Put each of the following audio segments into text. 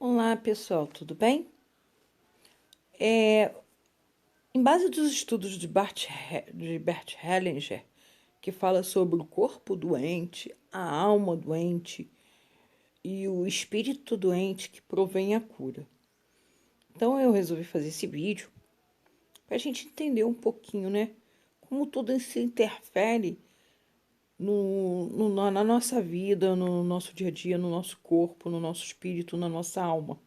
Olá, pessoal, tudo bem? Em base dos estudos de Bert Hellinger, que fala sobre o corpo doente, a alma doente e o espírito doente que provém a cura. Então eu resolvi fazer esse vídeo para a gente entender um pouquinho, né? Como tudo isso interfere na nossa vida, no nosso dia a dia, no nosso corpo, no nosso espírito, na nossa alma.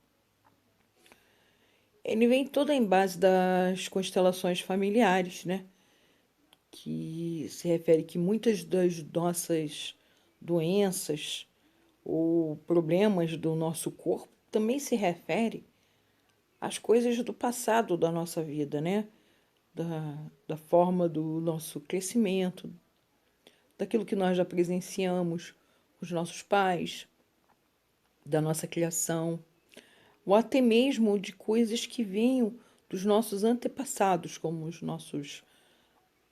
Ele vem todo em base das constelações familiares, né? Que se refere que muitas das nossas doenças ou problemas do nosso corpo também se refere às coisas do passado da nossa vida, né? Da forma do nosso crescimento, daquilo que nós já presenciamos, os nossos pais, da nossa criação, ou até mesmo de coisas que venham dos nossos antepassados, como os nossos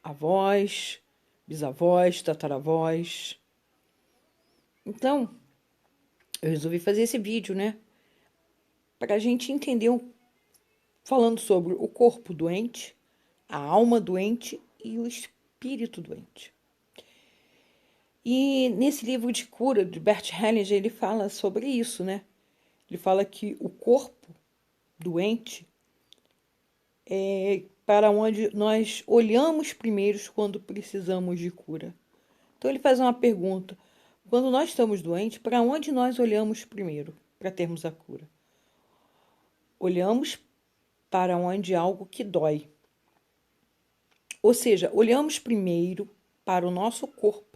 avós, bisavós, tataravós. Então, eu resolvi fazer esse vídeo, né? Para a gente entender, falando sobre o corpo doente, a alma doente e o espírito doente. E nesse livro de cura de Bert Hellinger, ele fala sobre isso, né? Ele fala que o corpo doente é para onde nós olhamos primeiro quando precisamos de cura. Então ele faz uma pergunta: quando nós estamos doentes, para onde nós olhamos primeiro para termos a cura? Olhamos para onde algo que dói. Ou seja, olhamos primeiro para o nosso corpo.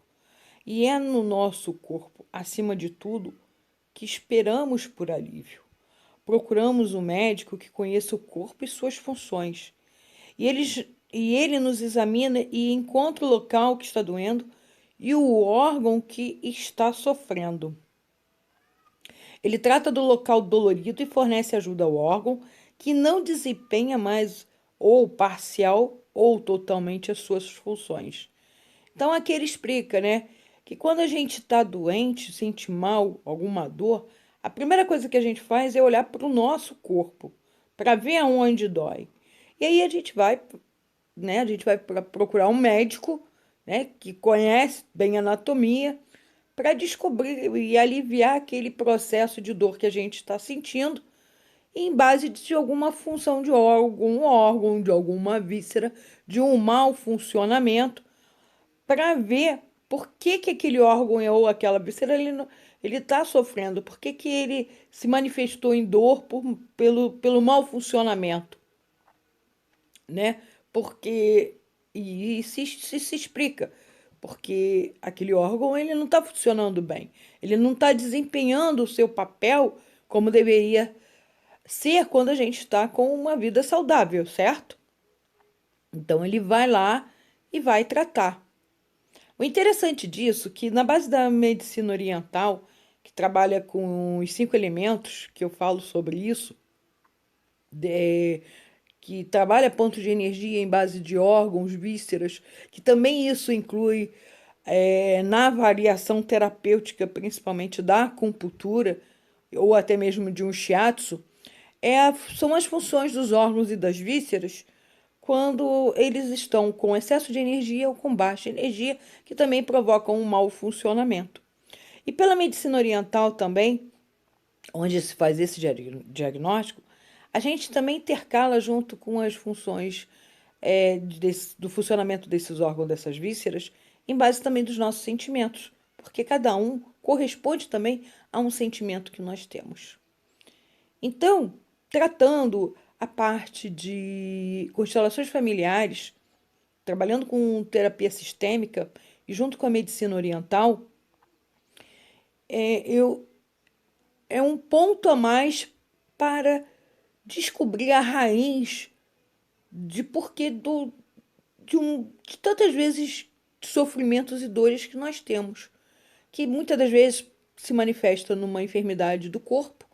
E é no nosso corpo, acima de tudo, que esperamos por alívio. Procuramos um médico que conheça o corpo e suas funções. E ele nos examina e encontra o local que está doendo e o órgão que está sofrendo. Ele trata do local dolorido e fornece ajuda ao órgão que não desempenha mais ou parcial ou totalmente as suas funções. Então aqui ele explica, né, que quando a gente está doente, sente mal, alguma dor, a primeira coisa que a gente faz é olhar para o nosso corpo, para ver aonde dói. E aí a gente vai procurar um médico, né, que conhece bem a anatomia, para descobrir e aliviar aquele processo de dor que a gente está sentindo, em base de alguma função de algum órgão, de alguma víscera, de um mau funcionamento, para ver por que, que aquele órgão ou aquela víscera ele está sofrendo, por que, que ele se manifestou em dor pelo mau funcionamento, né? Porque se explica, porque aquele órgão ele não está funcionando bem, ele não está desempenhando o seu papel como deveria ser quando a gente está com uma vida saudável, certo? Então ele vai lá e vai tratar. O interessante disso é que na base da medicina oriental, que trabalha com os 5 elementos, que eu falo sobre isso, de- que trabalha pontos de energia em base de órgãos, vísceras, que também isso inclui na variação terapêutica, principalmente da acupuntura, ou até mesmo de um shiatsu, são as funções dos órgãos e das vísceras quando eles estão com excesso de energia ou com baixa energia, que também provocam um mau funcionamento. E pela medicina oriental também, onde se faz esse diagnóstico, a gente também intercala junto com as funções do funcionamento desses órgãos, dessas vísceras, em base também dos nossos sentimentos, porque cada um corresponde também a um sentimento que nós temos. Então, tratando a parte de constelações familiares, trabalhando com terapia sistêmica e junto com a medicina oriental, eu é um ponto a mais para descobrir a raiz de porquê de tantas vezes sofrimentos e dores que nós temos, que muitas das vezes se manifesta numa enfermidade do corpo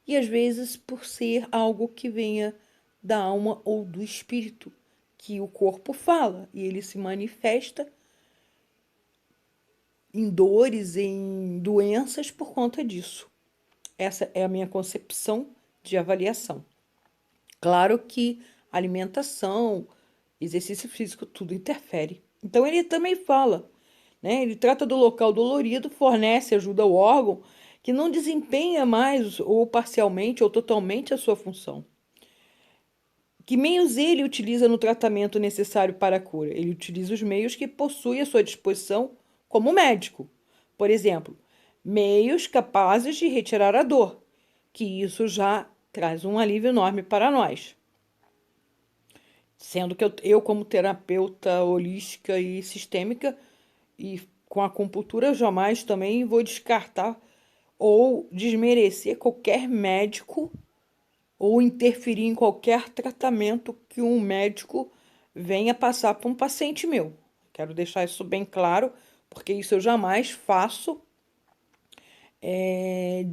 e às vezes por ser algo que venha da alma ou do espírito, que o corpo fala e ele se manifesta em dores, em doenças por conta disso. Essa é a minha concepção de avaliação. Claro que alimentação, exercício físico, tudo interfere. Então ele também fala, né? Ele trata do local dolorido, fornece ajuda ao órgão que não desempenha mais ou parcialmente ou totalmente a sua função. Que meios ele utiliza no tratamento necessário para a cura? Ele utiliza os meios que possui à sua disposição como médico. Por exemplo, meios capazes de retirar a dor, que isso já traz um alívio enorme para nós. Sendo que eu como terapeuta holística e sistêmica, e com a acupuntura, eu jamais também vou descartar ou desmerecer qualquer médico ou interferir em qualquer tratamento que um médico venha passar para um paciente meu. Quero deixar isso bem claro, porque isso eu jamais faço,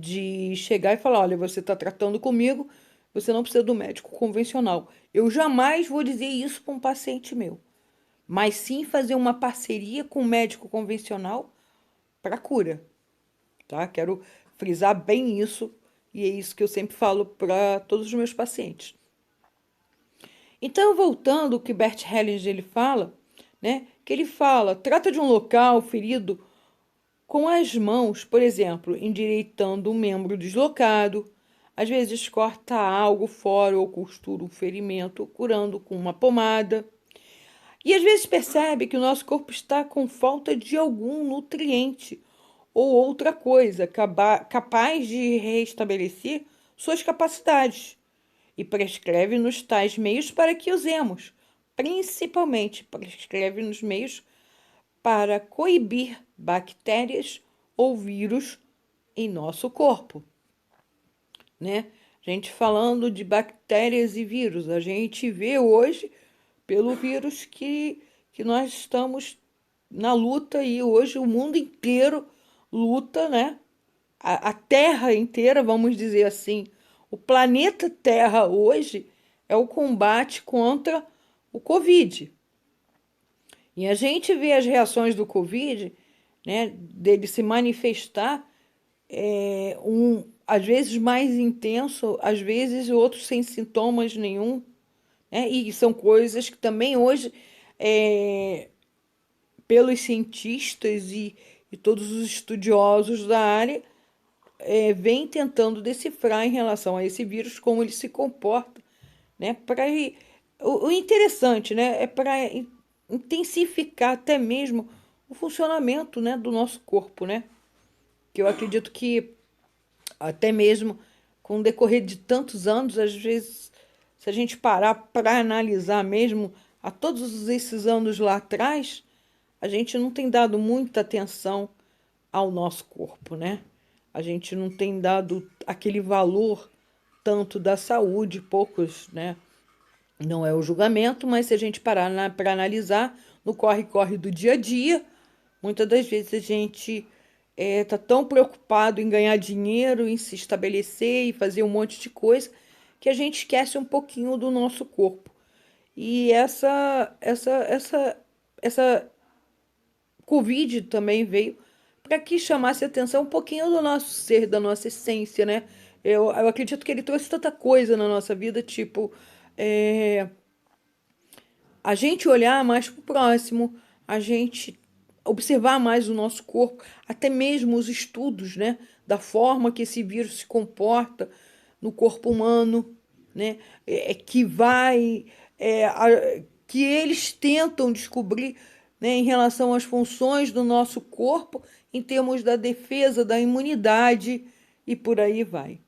de chegar e falar, olha, você está tratando comigo, você não precisa do médico convencional. Eu jamais vou dizer isso para um paciente meu, mas sim fazer uma parceria com um médico convencional para cura, tá? Quero frisar bem isso, e é isso que eu sempre falo para todos os meus pacientes. Então, voltando ao que Bert Hellinger ele fala, né? Que ele fala, trata de um local ferido com as mãos, por exemplo, endireitando um membro deslocado, às vezes corta algo fora ou costura um ferimento, curando com uma pomada. E às vezes percebe que o nosso corpo está com falta de algum nutriente ou outra coisa capaz de restabelecer suas capacidades e prescreve-nos tais meios para que usemos. Principalmente prescreve-nos meios para coibir bactérias ou vírus em nosso corpo, né? A gente falando de bactérias e vírus, a gente vê hoje pelo vírus que nós estamos na luta e hoje o mundo inteiro luta, né? A Terra inteira, vamos dizer assim, o planeta Terra hoje é o combate contra o Covid. E a gente vê as reações do Covid, né, dele se manifestar, às vezes mais intenso, às vezes outros sem sintomas nenhum, né? E são coisas que também hoje, pelos cientistas e todos os estudiosos da área, vem tentando decifrar em relação a esse vírus, como ele se comporta, né? O interessante, né, é para intensificar até mesmo o funcionamento, né, do nosso corpo, né? Que eu acredito que até mesmo com o decorrer de tantos anos, às vezes, se a gente parar para analisar mesmo a todos esses anos lá atrás, a gente não tem dado muita atenção ao nosso corpo, né? A gente não tem dado aquele valor tanto da saúde, poucos, né? Não é o julgamento, mas se a gente parar para analisar no corre-corre do dia a dia, muitas das vezes a gente está tão preocupado em ganhar dinheiro, em se estabelecer e fazer um monte de coisa, que a gente esquece um pouquinho do nosso corpo. E essa Covid também veio para que chamasse atenção um pouquinho do nosso ser, da nossa essência, né? Eu acredito que ele trouxe tanta coisa na nossa vida, tipo, é, a gente olhar mais para o próximo, a gente observar mais o nosso corpo, até mesmo os estudos, né, da forma que esse vírus se comporta no corpo humano, né, que vai, que eles tentam descobrir, né, em relação às funções do nosso corpo, em termos da defesa, da imunidade e por aí vai.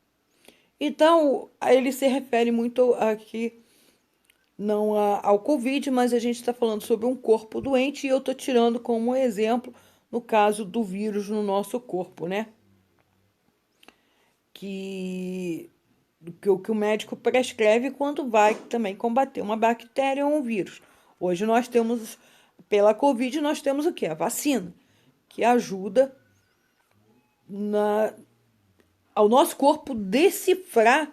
Então, ele se refere muito aqui não ao Covid, mas a gente está falando sobre um corpo doente e eu estou tirando como exemplo no caso do vírus no nosso corpo, né? Que, que o médico prescreve quando vai também combater uma bactéria ou um vírus. Hoje nós temos, pela Covid, nós temos o quê? A vacina, que ajuda ao nosso corpo decifrar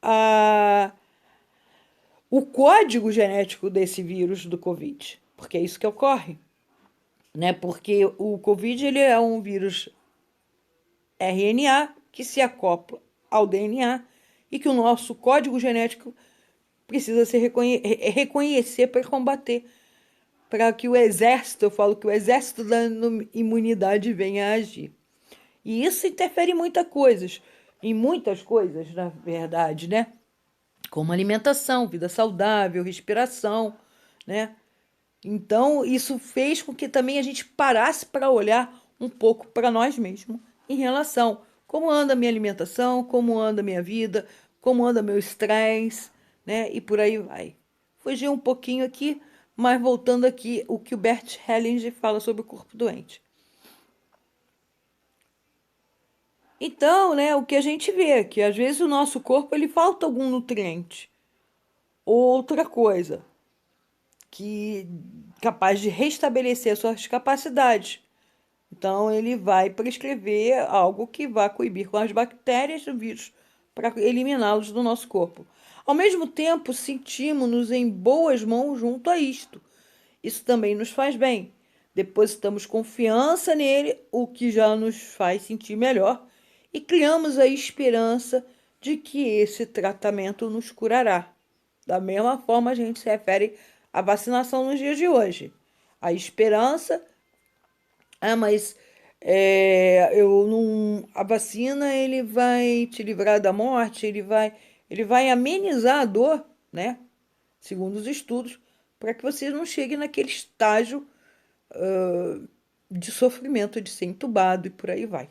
a, o código genético desse vírus do Covid, porque é isso que ocorre, né? Porque o Covid ele é um vírus RNA que se acopla ao DNA e que o nosso código genético precisa se reconhecer para combater, para que o exército, eu falo que o exército da imunidade venha a agir. E isso interfere em muitas coisas, na verdade, né? Como alimentação, vida saudável, respiração, né? Então, isso fez com que também a gente parasse para olhar um pouco para nós mesmos em relação como anda a minha alimentação, como anda a minha vida, como anda meu estresse, né? E por aí vai. Fugi um pouquinho aqui, mas voltando aqui o que o Bert Hellinger fala sobre o corpo doente. Então, né, o que a gente vê é que às vezes o nosso corpo ele falta algum nutriente. Outra coisa que capaz de restabelecer suas capacidades. Então, ele vai prescrever algo que vá coibir com as bactérias e vírus para eliminá-los do nosso corpo. Ao mesmo tempo, sentimos-nos em boas mãos junto a isto. Isso também nos faz bem. Depositamos confiança nele, o que já nos faz sentir melhor, e criamos a esperança de que esse tratamento nos curará. Da mesma forma, a gente se refere à vacinação nos dias de hoje. A esperança, mas eu não, a vacina ele vai te livrar da morte, ele vai amenizar a dor, né? Segundo os estudos, para que você não chegue naquele estágio de sofrimento, de ser entubado e por aí vai.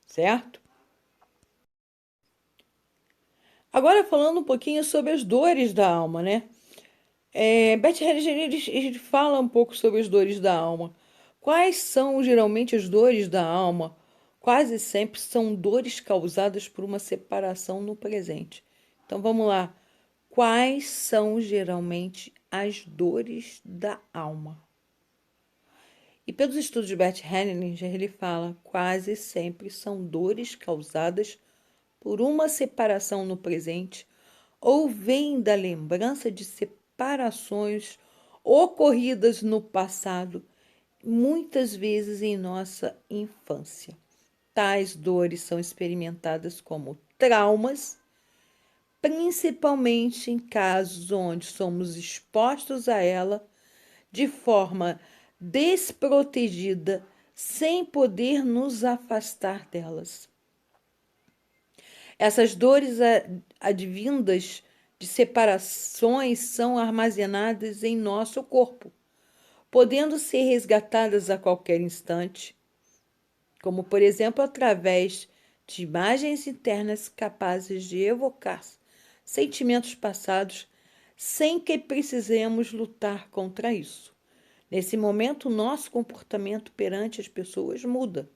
Certo? Agora falando um pouquinho sobre as dores da alma, né? Beth Hellinger ele fala um pouco sobre as dores da alma. Quais são geralmente as dores da alma? Quase sempre são dores causadas por uma separação no presente. Então vamos lá. Quais são geralmente as dores da alma? E pelos estudos de Bert Hellinger, ele fala, quase sempre são dores causadas por uma separação no presente ou vêm da lembrança de separações ocorridas no passado, muitas vezes em nossa infância. Tais dores são experimentadas como traumas, principalmente em casos onde somos expostos a ela de forma desprotegida, sem poder nos afastar delas. Essas dores advindas de separações são armazenadas em nosso corpo, podendo ser resgatadas a qualquer instante, como, por exemplo, através de imagens internas capazes de evocar sentimentos passados sem que precisemos lutar contra isso. Nesse momento, o nosso comportamento perante as pessoas muda.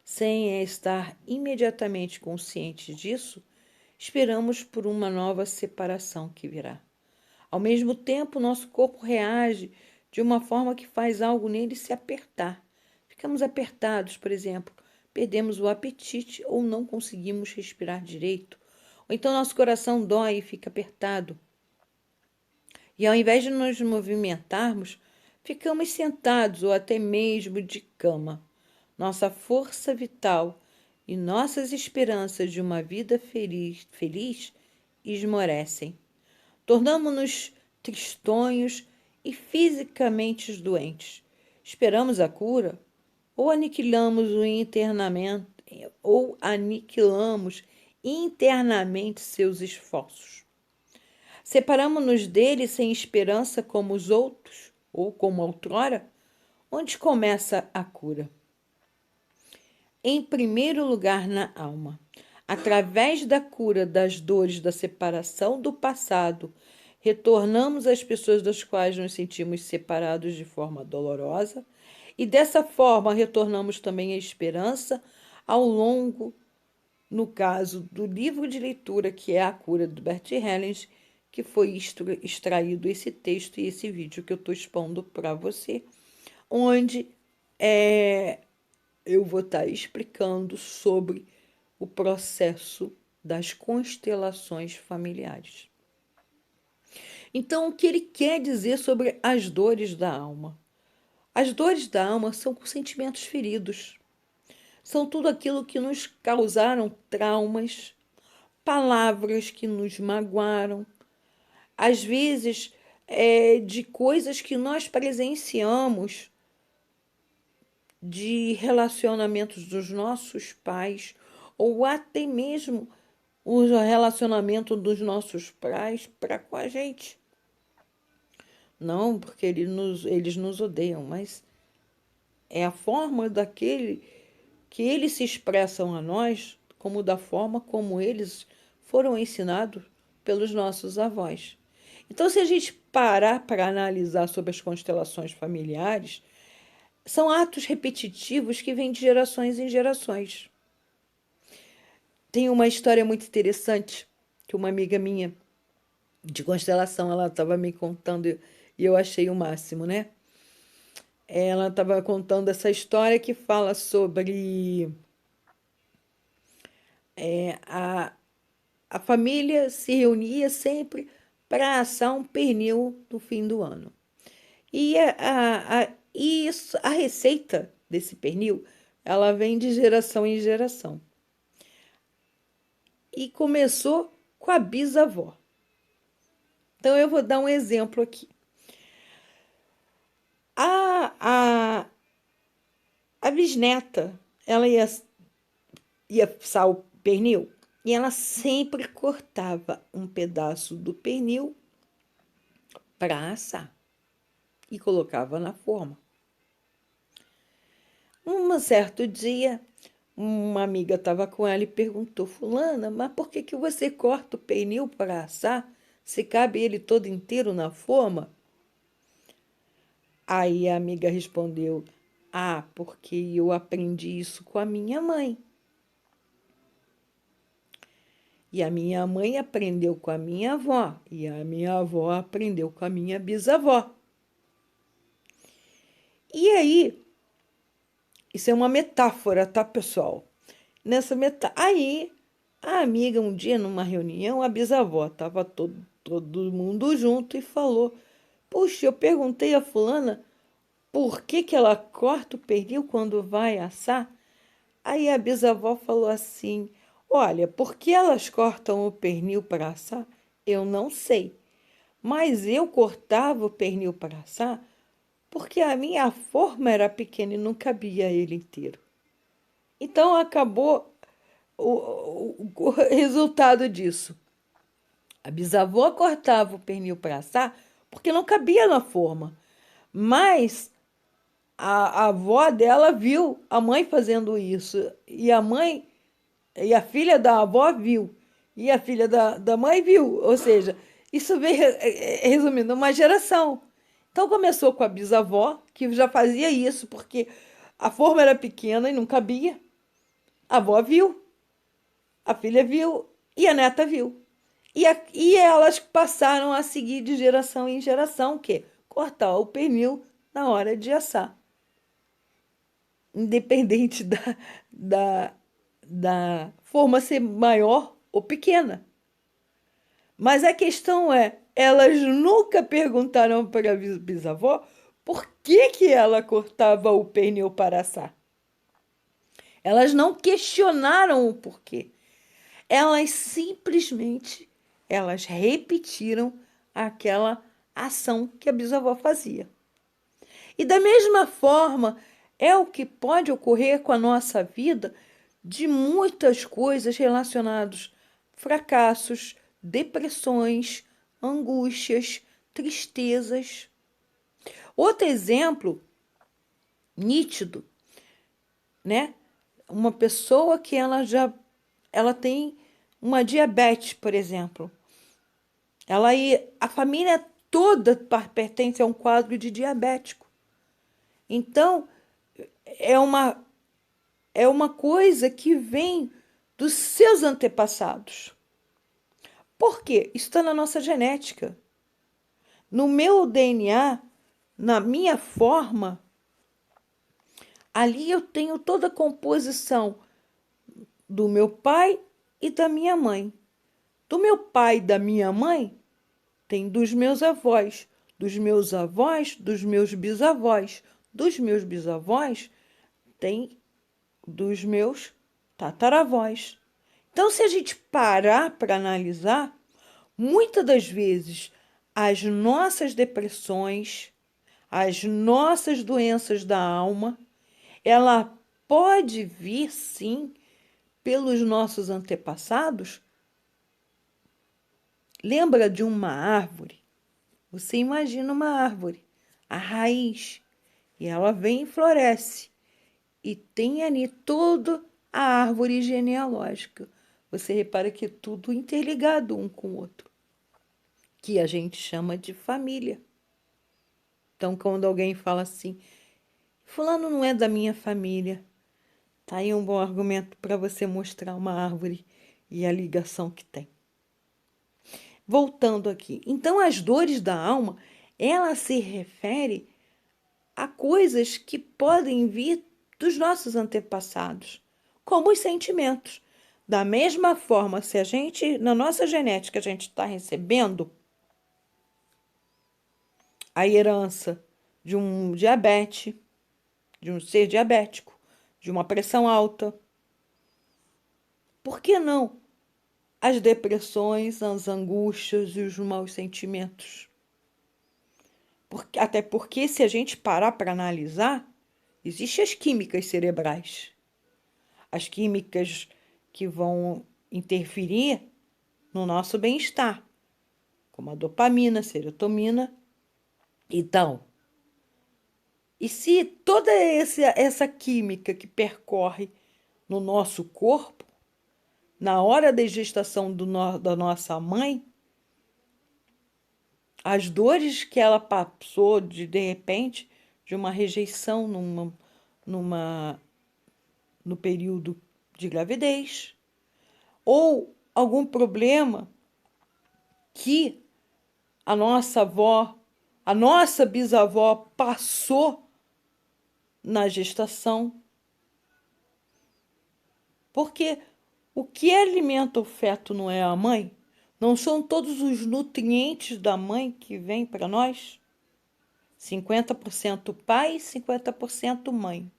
Sem estar imediatamente conscientes disso, esperamos por uma nova separação que virá. Ao mesmo tempo, nosso corpo reage de uma forma que faz algo nele se apertar. Ficamos apertados, por exemplo, perdemos o apetite ou não conseguimos respirar direito. Ou então nosso coração dói e fica apertado. E ao invés de nos movimentarmos, ficamos sentados ou até mesmo de cama. Nossa força vital e nossas esperanças de uma vida feliz esmorecem. Tornamo-nos tristonhos e fisicamente doentes. Esperamos a cura ou aniquilamos internamente seus esforços. Separamos-nos dele sem esperança como os outros, ou como outrora, onde começa a cura. Em primeiro lugar, na alma. Através da cura das dores da separação do passado, retornamos às pessoas das quais nos sentimos separados de forma dolorosa e dessa forma retornamos também à esperança ao longo, no caso do livro de leitura que é A Cura do Bert Hellinger, que foi extraído esse texto e esse vídeo que eu estou expondo para você, onde eu vou estar explicando sobre o processo das constelações familiares. Então, o que ele quer dizer sobre as dores da alma? As dores da alma são sentimentos feridos. são tudo aquilo que nos causaram traumas, palavras que nos magoaram, às vezes de coisas que nós presenciamos, de relacionamentos dos nossos pais, ou até mesmo o relacionamento dos nossos pais para com a gente. Não porque eles nos odeiam, mas é a forma daquele que eles se expressam a nós, como da forma como eles foram ensinados pelos nossos avós. Então, se a gente parar para analisar sobre as constelações familiares, são atos repetitivos que vêm de gerações em gerações. Tem uma história muito interessante que uma amiga minha de constelação, ela estava me contando e eu achei o máximo, né? Ela estava contando essa história que fala sobre a família se reunia sempre para assar um pernil no fim do ano. E a receita desse pernil, ela vem de geração em geração. E começou com a bisavó. Então, eu vou dar um exemplo aqui. A bisneta, ela ia assar o pernil e ela sempre cortava um pedaço do pernil para assar e colocava na forma. Um certo dia, uma amiga estava com ela e perguntou: Fulana, mas por que você corta o pernil para assar se cabe ele todo inteiro na forma? Aí a amiga respondeu: porque eu aprendi isso com a minha mãe. E a minha mãe aprendeu com a minha avó. E a minha avó aprendeu com a minha bisavó. E aí, isso é uma metáfora, tá, pessoal? Aí, a amiga, um dia, numa reunião, a bisavó, estava todo mundo junto e falou: Puxa, eu perguntei a fulana por que ela corta o pernil quando vai assar? Aí a bisavó falou assim: Olha, por que elas cortam o pernil para assar? Eu não sei. Mas eu cortava o pernil para assar porque a minha forma era pequena e não cabia ele inteiro. Então acabou o resultado disso. A bisavó cortava o pernil para assar porque não cabia na forma. Mas a avó dela viu a mãe fazendo isso. E a filha da avó viu. E a filha da mãe viu. Ou seja, isso veio, resumindo, uma geração. Então começou com a bisavó, que já fazia isso, porque a forma era pequena e não cabia. A avó viu, a filha viu e a neta viu. E elas passaram a seguir de geração em geração, que cortar o pernil na hora de assar. Independente da forma ser maior ou pequena. Mas a questão é, elas nunca perguntaram para a bisavó por que ela cortava o pernil para assar. Elas não questionaram o porquê. Elas simplesmente, elas repetiram aquela ação que a bisavó fazia. E da mesma forma, é o que pode ocorrer com a nossa vida de muitas coisas relacionadas a fracassos, depressões, angústias, tristezas. Outro exemplo nítido, né? Uma pessoa que ela tem uma diabetes, por exemplo. A família toda pertence a um quadro de diabético. Então, é uma coisa que vem dos seus antepassados. Por quê? Isso está na nossa genética. No meu DNA, na minha forma, ali eu tenho toda a composição do meu pai e da minha mãe. Do meu pai e da minha mãe, tem dos meus avós. Dos meus avós, dos meus bisavós. Dos meus bisavós, tem dos meus tataravós. Então, se a gente parar para analisar, muitas das vezes as nossas depressões, as nossas doenças da alma, ela pode vir sim pelos nossos antepassados. Lembra de uma árvore? Você imagina uma árvore, a raiz, e ela vem e floresce. E tem ali toda a árvore genealógica. Você repara que é tudo interligado um com o outro, que a gente chama de família. Então, quando alguém fala assim, fulano não é da minha família, tá aí um bom argumento para você mostrar uma árvore e a ligação que tem. Voltando aqui. Então, as dores da alma, ela se refere a coisas que podem vir dos nossos antepassados, como os sentimentos. Da mesma forma, se a gente, na nossa genética, a gente está recebendo a herança de um diabetes, de um ser diabético, de uma pressão alta, por que não as depressões, as angústias e os maus sentimentos? Até porque, se a gente parar para analisar, existem as químicas cerebrais, as químicas que vão interferir no nosso bem-estar, como a dopamina, a serotonina e tal. E se toda essa química que percorre no nosso corpo, na hora da gestação da nossa mãe, as dores que ela passou de repente, de uma rejeição no período de gravidez, ou algum problema que a nossa avó, a nossa bisavó passou na gestação. Porque o que alimenta o feto não é a mãe? Não são todos os nutrientes da mãe que vêm para nós? 50% pai e 50% mãe.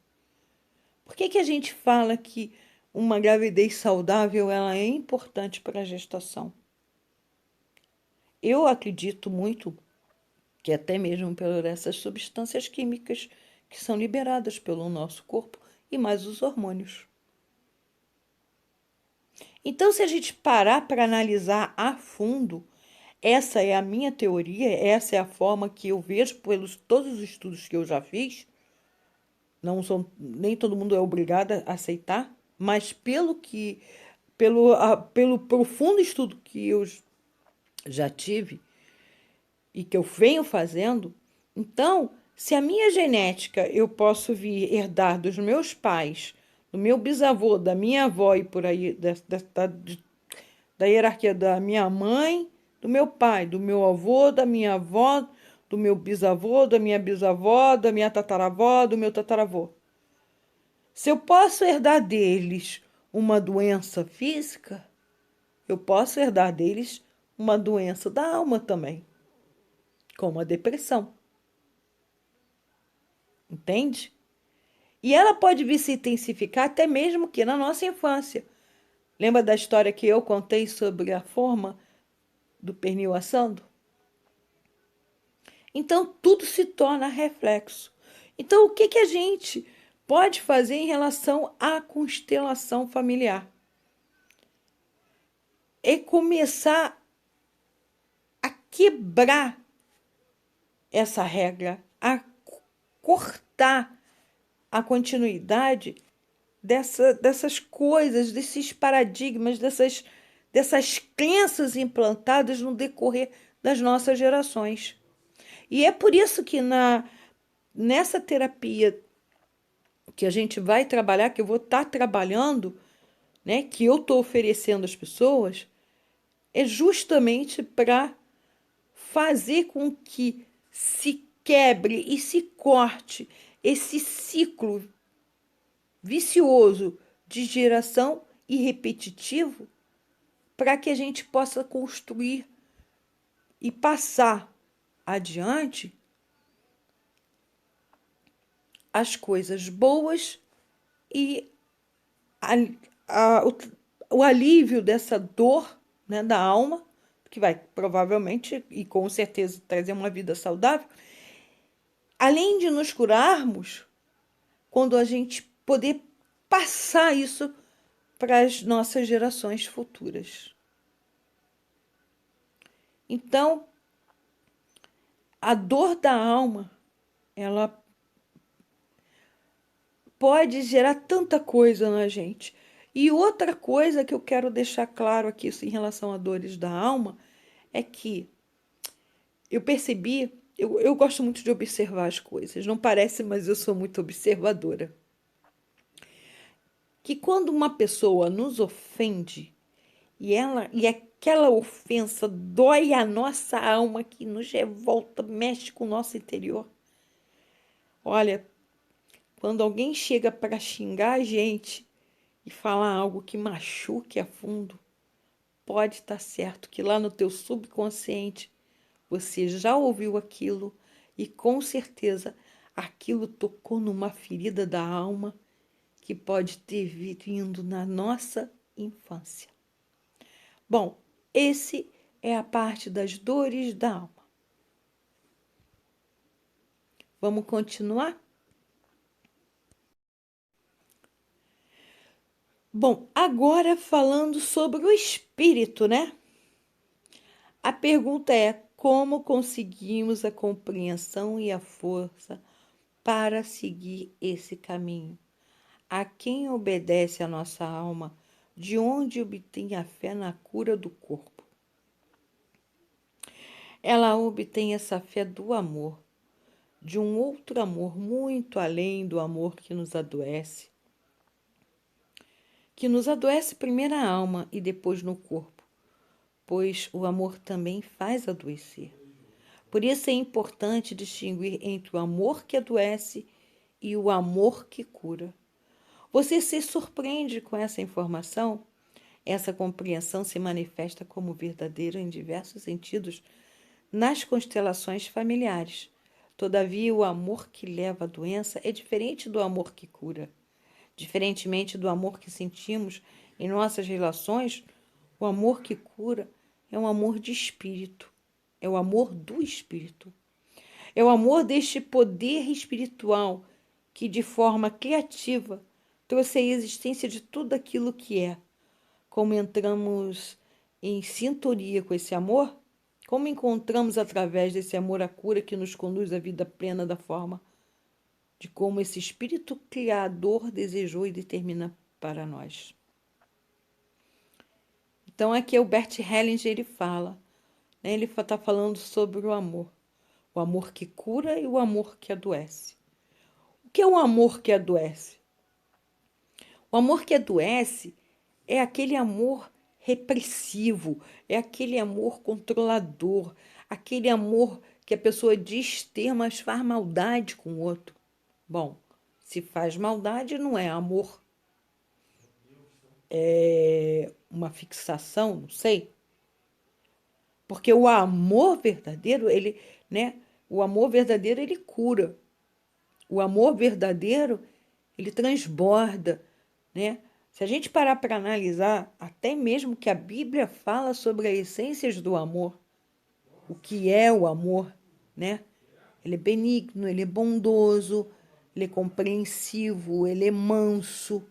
Por que a gente fala que uma gravidez saudável ela é importante para a gestação? Eu acredito muito que até mesmo por essas substâncias químicas que são liberadas pelo nosso corpo e mais os hormônios. Então, se a gente parar para analisar a fundo, essa é a minha teoria, essa é a forma que eu vejo pelos todos os estudos que eu já fiz. Não são, nem todo mundo é obrigado a aceitar, mas pelo profundo estudo que eu já tive e que eu venho fazendo, então, se a minha genética eu posso vir herdar dos meus pais, do meu bisavô, da minha avó e por aí, da hierarquia da minha mãe, do meu pai, do meu avô, da minha avó, do meu bisavô, da minha bisavó, da minha tataravó, do meu tataravô. Se eu posso herdar deles uma doença física, eu posso herdar deles uma doença da alma também, como a depressão. Entende? E ela pode vir se intensificar até mesmo que na nossa infância. Lembra da história que eu contei sobre a forma do pernil assando? Então, tudo se torna reflexo. Então, o que a gente pode fazer em relação à constelação familiar? É começar a quebrar essa regra, a cortar a continuidade dessas coisas, desses paradigmas, dessas crenças implantadas no decorrer das nossas gerações. E é por isso que nessa terapia que a gente vai trabalhar, que eu vou estar trabalhando, né, que eu estou oferecendo às pessoas, é justamente para fazer com que se quebre e se corte esse ciclo vicioso de geração e repetitivo, para que a gente possa construir e passar adiante as coisas boas e o alívio dessa dor, né, da alma, que vai provavelmente e com certeza trazer uma vida saudável, além de nos curarmos, quando a gente poder passar isso para as nossas gerações futuras. Então, a dor da alma, ela pode gerar tanta coisa na gente. E outra coisa que eu quero deixar claro aqui em relação a dores da alma é que eu percebi, eu gosto muito de observar as coisas, não parece, mas eu sou muito observadora. Que quando uma pessoa nos ofende e aquela ofensa dói a nossa alma, que nos revolta, mexe com o nosso interior. Olha, quando alguém chega para xingar a gente e falar algo que machuque a fundo, pode estar certo que lá no teu subconsciente você já ouviu aquilo e com certeza aquilo tocou numa ferida da alma que pode ter vindo na nossa infância. Bom, esse é a parte das dores da alma. Vamos continuar? Bom, agora falando sobre o espírito, né? A pergunta é: como conseguimos a compreensão e a força para seguir esse caminho? A quem obedece a nossa alma? De onde obtém a fé na cura do corpo? Ela obtém essa fé do amor, de um outro amor muito além do amor que nos adoece primeiro a alma e depois no corpo, pois o amor também faz adoecer. Por isso é importante distinguir entre o amor que adoece e o amor que cura. Você se surpreende com essa informação? Essa compreensão se manifesta como verdadeira em diversos sentidos nas constelações familiares. Todavia, o amor que leva à doença é diferente do amor que cura. Diferentemente do amor que sentimos em nossas relações, o amor que cura é um amor de espírito, é o amor do espírito. É o amor deste poder espiritual que, de forma criativa, trouxe a existência de tudo aquilo que é. Como entramos em sintonia com esse amor, como encontramos através desse amor a cura que nos conduz à vida plena da forma de como esse espírito criador desejou e determina para nós. Então aqui é o Bert Hellinger, ele fala, né? Ele está falando sobre o amor que cura e o amor que adoece. O que é o amor que adoece? O amor que adoece é aquele amor repressivo, é aquele amor controlador, aquele amor que a pessoa diz ter, mas faz maldade com o outro. Bom, se faz maldade, não é amor. É uma fixação, não sei. Porque o amor verdadeiro, ele, né? O amor verdadeiro, ele cura. O amor verdadeiro, ele transborda, né? Se a gente parar para analisar, até mesmo que a Bíblia fala sobre as essências do amor, o que é o amor, né? Ele é benigno, ele é bondoso, ele é compreensivo, ele é manso,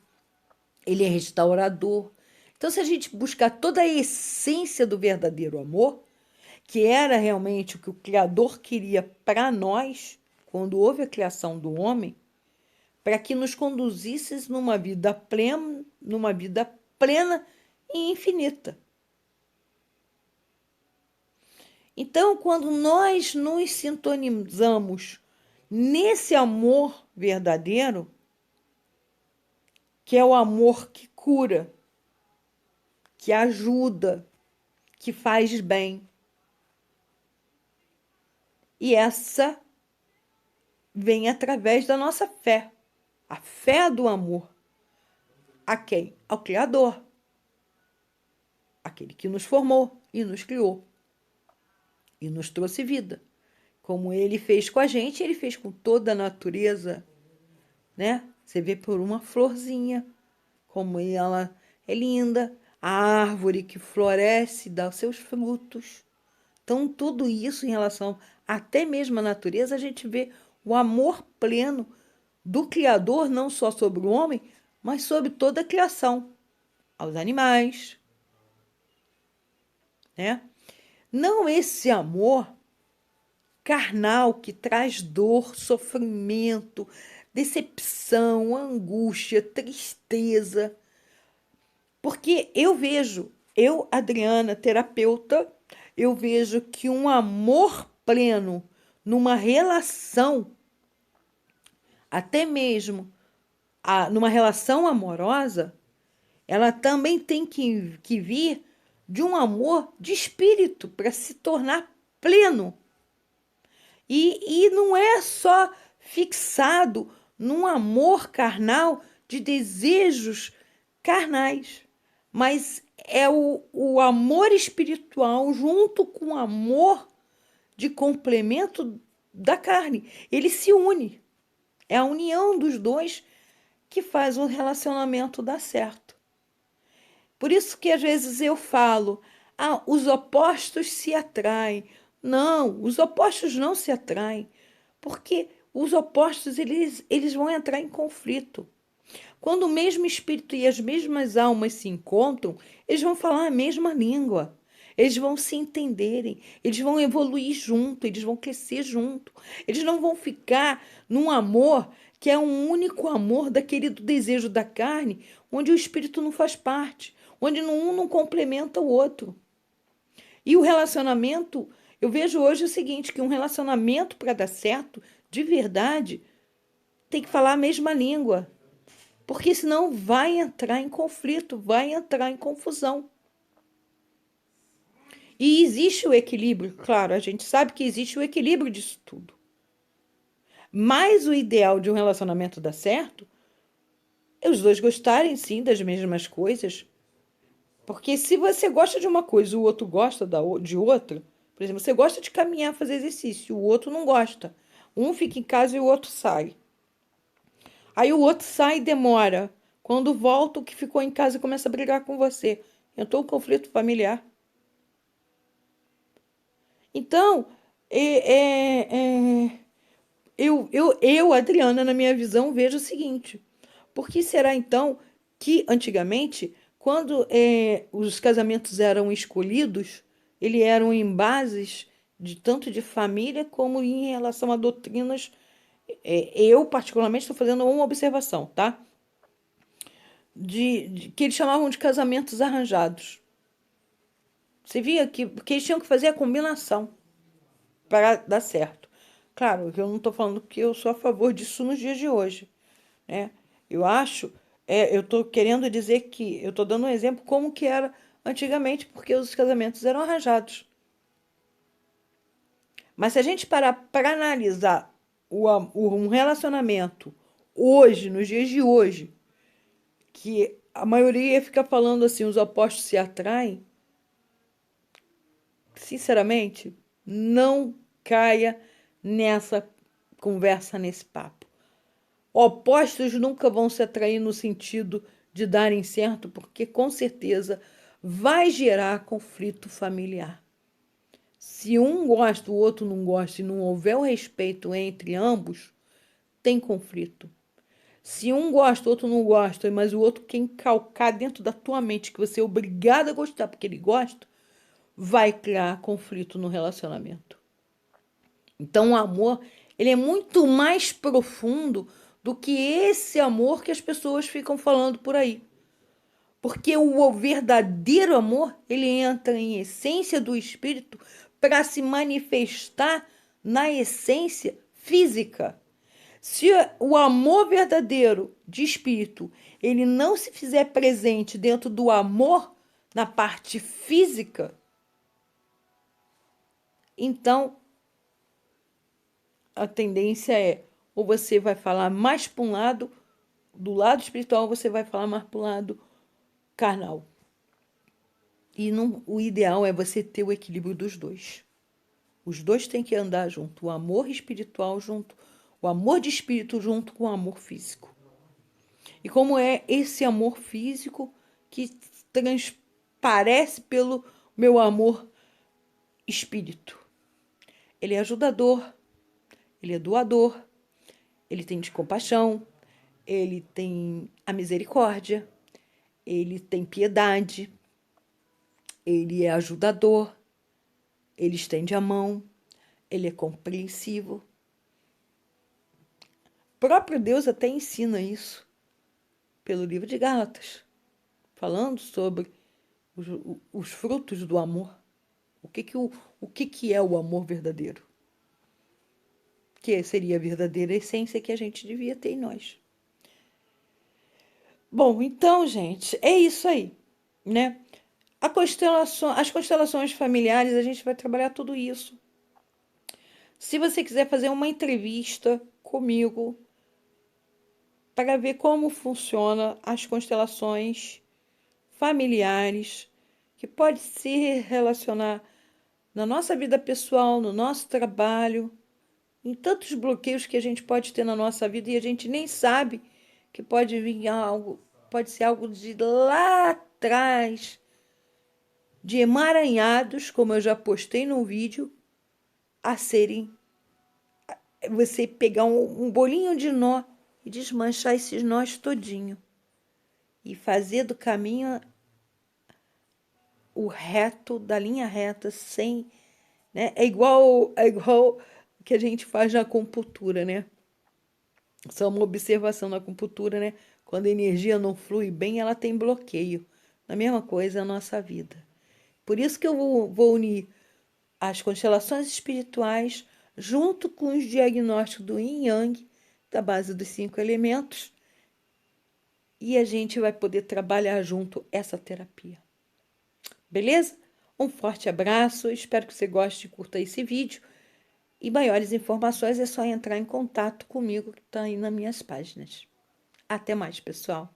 ele é restaurador. Então, se a gente buscar toda a essência do verdadeiro amor, que era realmente o que o Criador queria para nós, quando houve a criação do homem, para que nos conduzisse numa vida plena e infinita. Então, quando nós nos sintonizamos nesse amor verdadeiro, que é o amor que cura, que ajuda, que faz bem. E essa vem através da nossa fé, a fé do amor. A quem? Ao Criador, aquele que nos formou e nos criou e nos trouxe vida. Como ele fez com a gente, ele fez com toda a natureza, né? Você vê por uma florzinha, como ela é linda, a árvore que floresce, dá os seus frutos. Então, tudo isso em relação até mesmo à natureza, a gente vê o amor pleno do Criador, não só sobre o homem, mas sobre toda a criação, aos animais, né? Não esse amor carnal que traz dor, sofrimento, decepção, angústia, tristeza. Porque eu, Adriana, terapeuta, eu vejo que um amor pleno numa relação, até mesmo numa relação amorosa, ela também tem que vir de um amor de espírito para se tornar pleno. E não é só fixado num amor carnal de desejos carnais, mas é o amor espiritual junto com o amor de complemento da carne. Ele se une. É a união dos dois que faz o relacionamento dar certo. Por isso que às vezes eu falo, os opostos se atraem. Não, os opostos não se atraem, porque os opostos eles vão entrar em conflito. Quando o mesmo espírito e as mesmas almas se encontram, eles vão falar a mesma língua. Eles vão se entenderem, eles vão evoluir junto, eles vão crescer junto. Eles não vão ficar num amor que é um único amor daquele do desejo da carne, onde o espírito não faz parte, onde um não complementa o outro. E o relacionamento, eu vejo hoje o seguinte, que um relacionamento para dar certo, de verdade, tem que falar a mesma língua. Porque senão vai entrar em conflito, vai entrar em confusão. E existe o equilíbrio, claro, a gente sabe que existe o equilíbrio disso tudo. Mas o ideal de um relacionamento dar certo é os dois gostarem, sim, das mesmas coisas. Porque se você gosta de uma coisa e o outro gosta de outra, por exemplo, você gosta de caminhar, fazer exercício, o outro não gosta. Um fica em casa e o outro sai. Aí o outro sai e demora. Quando volta, o que ficou em casa começa a brigar com você. Entrou um conflito familiar. Então, eu, Adriana, na minha visão, vejo o seguinte: por que será então que antigamente, quando os casamentos eram escolhidos, eles eram em bases de tanto de família como em relação a doutrinas? Eu, particularmente, estou fazendo uma observação, tá? Que eles chamavam de casamentos arranjados. Você via que eles tinham que fazer a combinação para dar certo. Claro, eu não estou falando que eu sou a favor disso nos dias de hoje, né? Eu acho, eu estou querendo dizer que eu estou dando um exemplo como que era antigamente, porque os casamentos eram arranjados. Mas se a gente parar para analisar um relacionamento hoje, nos dias de hoje, que a maioria fica falando assim, os opostos se atraem, sinceramente, não caia nessa conversa, nesse papo. Opostos nunca vão se atrair no sentido de darem certo, porque com certeza vai gerar conflito familiar. Se um gosta, o outro não gosta e não houver o respeito entre ambos, tem conflito. Se um gosta, o outro não gosta, mas o outro quer encalcar dentro da tua mente que você é obrigado a gostar porque ele gosta, vai criar conflito no relacionamento. Então, o amor, ele é muito mais profundo do que esse amor que as pessoas ficam falando por aí. Porque o verdadeiro amor, ele entra em essência do espírito para se manifestar na essência física. Se o amor verdadeiro de espírito, ele não se fizer presente dentro do amor na parte física, então a tendência é ou você vai falar mais para um lado, do lado espiritual, ou você vai falar mais para o lado carnal. E não, o ideal é você ter o equilíbrio dos dois. Os dois têm que andar junto, o amor espiritual junto, o amor de espírito junto com o amor físico. E como é esse amor físico que transparece pelo meu amor espírito. Ele é ajudador, ele é doador, ele tem compaixão, ele tem a misericórdia, ele tem piedade, ele é ajudador, ele estende a mão, ele é compreensivo. O próprio Deus até ensina isso pelo livro de Gálatas, falando sobre os frutos do amor. O que é o amor verdadeiro? Que seria a verdadeira essência que a gente devia ter em nós. Bom, então, gente, é isso aí, né? As constelações familiares, a gente vai trabalhar tudo isso. Se você quiser fazer uma entrevista comigo para ver como funciona as constelações familiares, que pode se relacionar na nossa vida pessoal, no nosso trabalho, em tantos bloqueios que a gente pode ter na nossa vida e a gente nem sabe que pode vir algo, pode ser algo de lá atrás, de emaranhados, como eu já postei no vídeo, a serem você pegar um bolinho de nó e desmanchar esses nós todinho e fazer do caminho o reto, da linha reta, sem, né? É igual que a gente faz na acupuntura, né? Só uma observação na acupuntura, né? Quando a energia não flui bem, ela tem bloqueio. A mesma coisa a nossa vida. Por isso que eu vou unir as constelações espirituais junto com os diagnósticos do Yin Yang, da base dos 5 elementos, e a gente vai poder trabalhar junto essa terapia. Beleza? Um forte abraço, espero que você goste e curta esse vídeo. E maiores informações é só entrar em contato comigo que está aí nas minhas páginas. Até mais, pessoal!